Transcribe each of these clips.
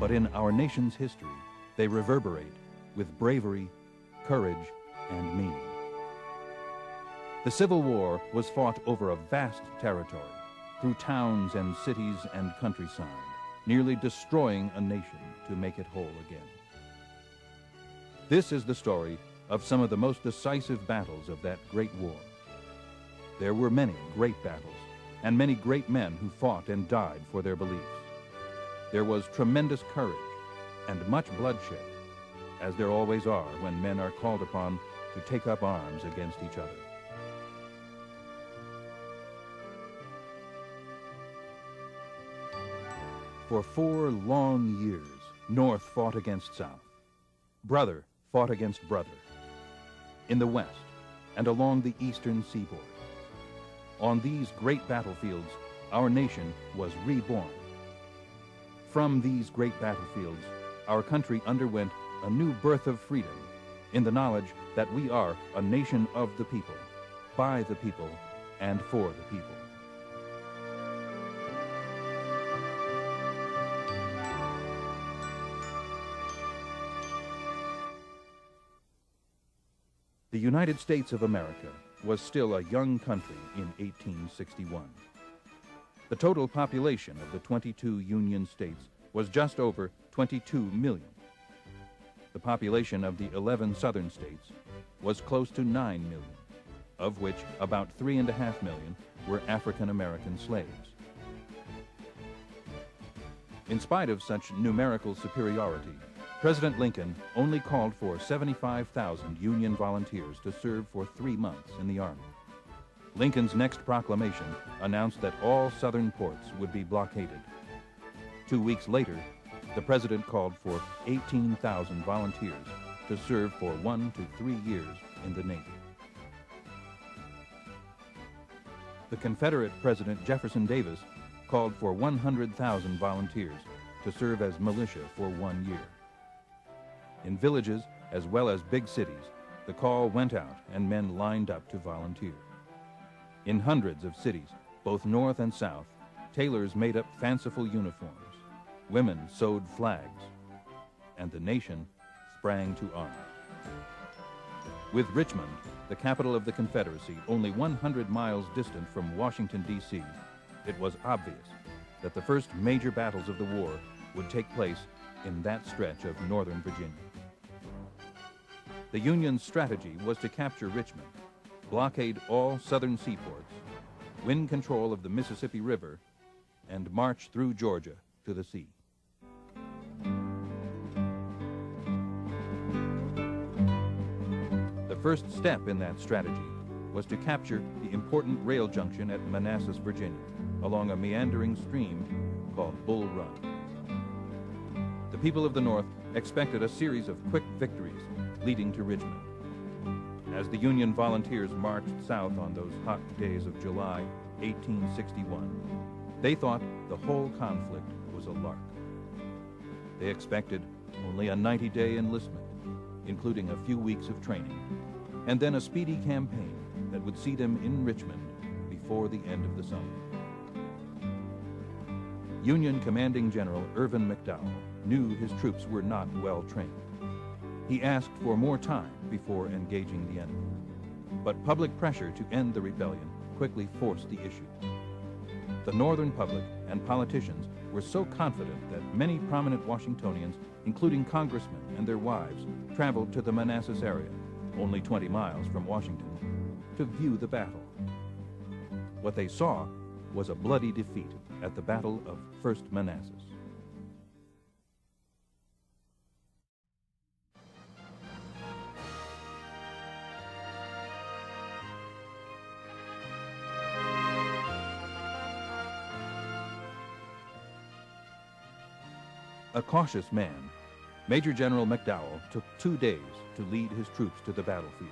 but in our nation's history, they reverberate with bravery, courage, and meaning. The Civil War was fought over a vast territory, through towns and cities and countryside, nearly destroying a nation to make it whole again. This is the story of some of the most decisive battles of that great war. There were many great battles, and many great men who fought and died for their beliefs. There was tremendous courage and much bloodshed, as there always are when men are called upon to take up arms against each other. For 4 long years, North fought against South. Brother fought against brother. In the West and along the eastern seaboard. On these great battlefields, our nation was reborn. From these great battlefields, our country underwent a new birth of freedom in the knowledge that we are a nation of the people, by the people, and for the people. The United States of America was still a young country in 1861. The total population of the 22 Union states was just over 22 million. The population of the 11 southern states was close to 9 million, of which about 3.5 million were African American slaves. In spite of such numerical superiority, President Lincoln only called for 75,000 Union volunteers to serve for 3 months in the Army. Lincoln's next proclamation announced that all southern ports would be blockaded. 2 weeks later, the president called for 18,000 volunteers to serve for 1 to 3 years in the Navy. The Confederate President Jefferson Davis called for 100,000 volunteers to serve as militia for 1 year. In villages as well as big cities, the call went out and men lined up to volunteer. In hundreds of cities, both north and south, tailors made up fanciful uniforms. Women sewed flags, and the nation sprang to arms. With Richmond, the capital of the Confederacy, only 100 miles distant from Washington, D.C., it was obvious that the first major battles of the war would take place in that stretch of northern Virginia. The Union's strategy was to capture Richmond, blockade all southern seaports, win control of the Mississippi River, and march through Georgia to the sea. The first step in that strategy was to capture the important rail junction at Manassas, Virginia, along a meandering stream called Bull Run. The people of the North expected a series of quick victories leading to Richmond. As the Union volunteers marched south on those hot days of July 1861, they thought the whole conflict was a lark. They expected only a 90-day enlistment, including a few weeks of training, and then a speedy campaign that would see them in Richmond before the end of the summer. Union Commanding General Irvin McDowell knew his troops were not well trained. He asked for more time before engaging the enemy. But public pressure to end the rebellion quickly forced the issue. The Northern public and politicians were so confident that many prominent Washingtonians, including congressmen and their wives, traveled to the Manassas area, only 20 miles from Washington, to view the battle. What they saw was a bloody defeat at the Battle of First Manassas. A cautious man, Major General McDowell took 2 days to lead his troops to the battlefield.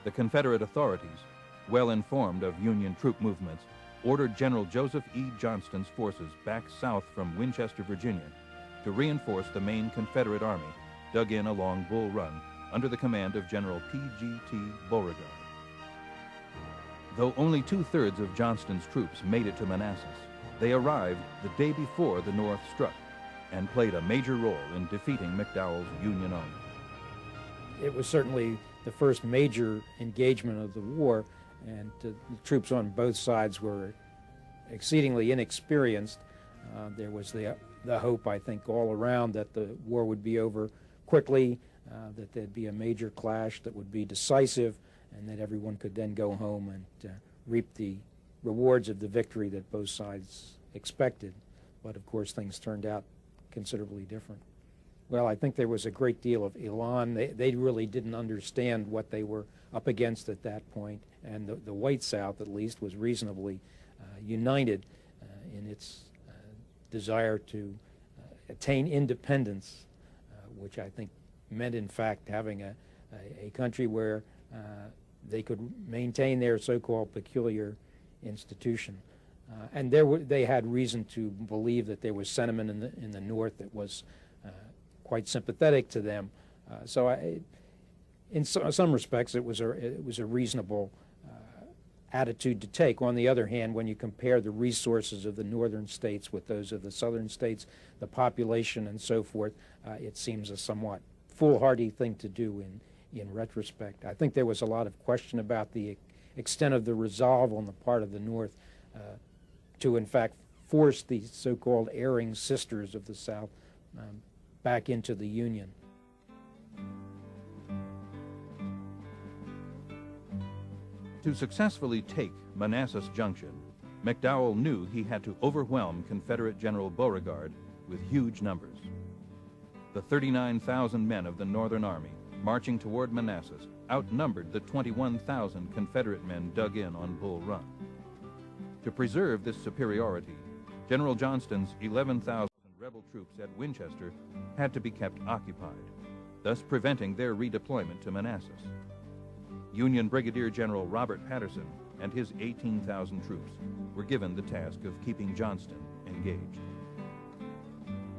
The Confederate authorities, well informed of Union troop movements, ordered General Joseph E. Johnston's forces back south from Winchester, Virginia, to reinforce the main Confederate army dug in along Bull Run under the command of General P.G.T. Beauregard. Though only 2/3 of Johnston's troops made it to Manassas, they arrived the day before the North struck, and played a major role in defeating McDowell's Union army. It was certainly the first major engagement of the war, and the troops on both sides were exceedingly inexperienced. There was the hope, I think, all around that the war would be over quickly, that there'd be a major clash that would be decisive, and that everyone could then go home and reap the rewards of the victory that both sides expected. But of course, things turned out considerably different. Well, I think there was a great deal of elan. They really didn't understand what they were up against at that point, and the White South, at least, was reasonably united in its desire to attain independence, which I think meant, in fact, having a country where they could maintain their so-called peculiar institution. And they had reason to believe that there was sentiment in the North that was quite sympathetic to them. In some respects, it was a reasonable attitude to take. On the other hand, when you compare the resources of the northern states with those of the southern states, the population and so forth, it seems a somewhat foolhardy thing to do in retrospect. I think there was a lot of question about the extent of the resolve on the part of the North to, in fact, force the so-called erring sisters of the South back into the Union. To successfully take Manassas Junction, McDowell knew he had to overwhelm Confederate General Beauregard with huge numbers. The 39,000 men of the Northern Army marching toward Manassas outnumbered the 21,000 Confederate men dug in on Bull Run. To preserve this superiority, General Johnston's 11,000 rebel troops at Winchester had to be kept occupied, thus preventing their redeployment to Manassas. Union Brigadier General Robert Patterson and his 18,000 troops were given the task of keeping Johnston engaged.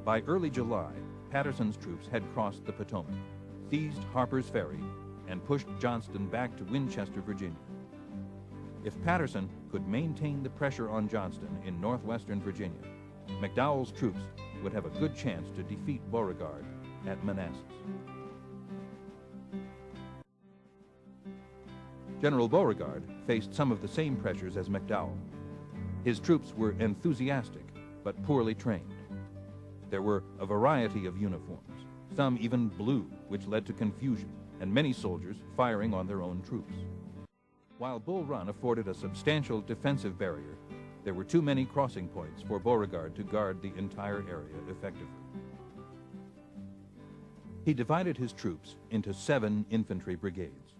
By early July, Patterson's troops had crossed the Potomac, seized Harper's Ferry, and pushed Johnston back to Winchester, Virginia. If Patterson could maintain the pressure on Johnston in northwestern Virginia, McDowell's troops would have a good chance to defeat Beauregard at Manassas. General Beauregard faced some of the same pressures as McDowell. His troops were enthusiastic, but poorly trained. There were a variety of uniforms, some even blue, which led to confusion, and many soldiers firing on their own troops. While Bull Run afforded a substantial defensive barrier, there were too many crossing points for Beauregard to guard the entire area effectively. He divided his troops into 7 infantry brigades.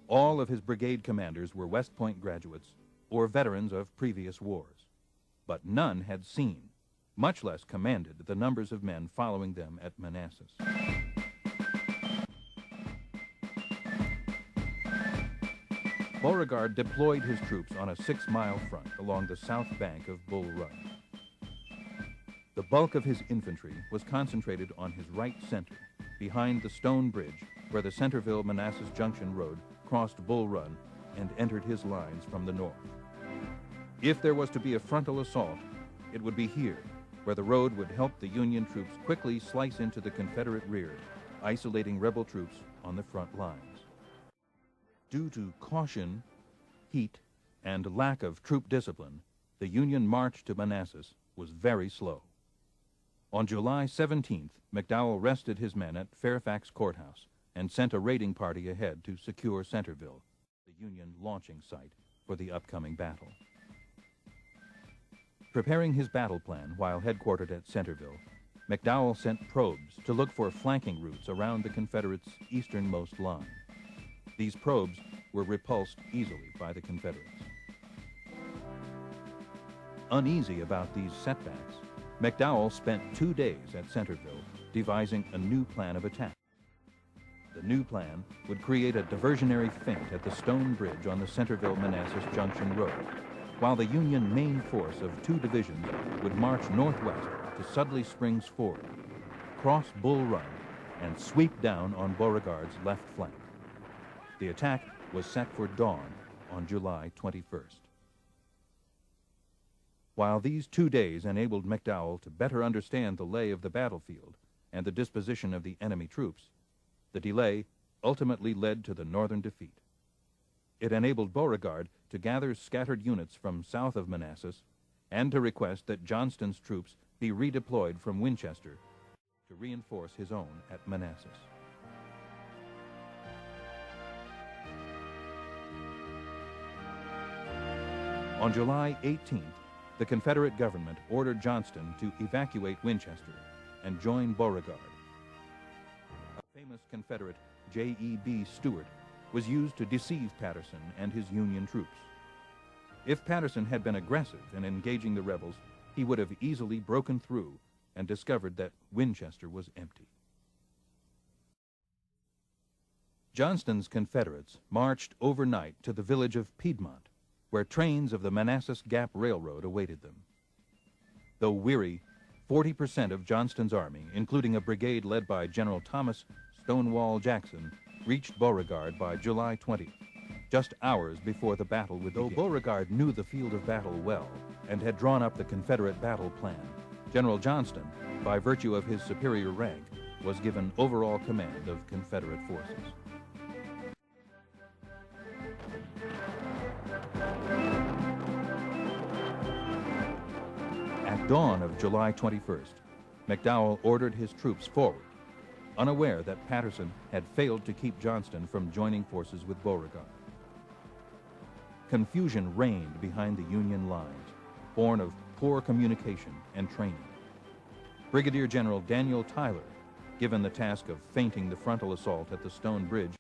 All of his brigade commanders were West Point graduates or veterans of previous wars, but none had seen, much less commanded, the numbers of men following them at Manassas. Beauregard deployed his troops on a 6-mile front along the south bank of Bull Run. The bulk of his infantry was concentrated on his right center, behind the stone bridge where the Centerville-Manassas Junction Road crossed Bull Run and entered his lines from the north. If there was to be a frontal assault, it would be here, where the road would help the Union troops quickly slice into the Confederate rear, isolating rebel troops on the front lines. Due to caution, heat, and lack of troop discipline, the Union march to Manassas was very slow. On July 17th, McDowell rested his men at Fairfax Courthouse and sent a raiding party ahead to secure Centerville, the Union launching site for the upcoming battle. Preparing his battle plan while headquartered at Centerville, McDowell sent probes to look for flanking routes around the Confederates' easternmost line. These probes were repulsed easily by the Confederates. Uneasy about these setbacks, McDowell spent 2 days at Centerville devising a new plan of attack. The new plan would create a diversionary feint at the stone bridge on the Centerville-Manassas Junction Road, while the Union main force of 2 divisions would march northwest to Sudley Springs Ford, cross Bull Run, and sweep down on Beauregard's left flank. The attack was set for dawn on July 21st. While these 2 days enabled McDowell to better understand the lay of the battlefield and the disposition of the enemy troops, the delay ultimately led to the northern defeat. It enabled Beauregard to gather scattered units from south of Manassas and to request that Johnston's troops be redeployed from Winchester to reinforce his own at Manassas. On July 18th, the Confederate government ordered Johnston to evacuate Winchester and join Beauregard. A famous Confederate, J.E.B. Stuart, was used to deceive Patterson and his Union troops. If Patterson had been aggressive in engaging the rebels, he would have easily broken through and discovered that Winchester was empty. Johnston's Confederates marched overnight to the village of Piedmont, where trains of the Manassas Gap Railroad awaited them. Though weary, 40% of Johnston's army, including a brigade led by General Thomas Stonewall Jackson, reached Beauregard by July 20th, just hours before the battle would begin. Though Beauregard knew the field of battle well and had drawn up the Confederate battle plan, General Johnston, by virtue of his superior rank, was given overall command of Confederate forces. At dawn of July 21st, McDowell ordered his troops forward, unaware that Patterson had failed to keep Johnston from joining forces with Beauregard. Confusion reigned behind the Union lines, born of poor communication and training. Brigadier General Daniel Tyler, given the task of feinting the frontal assault at the Stone Bridge,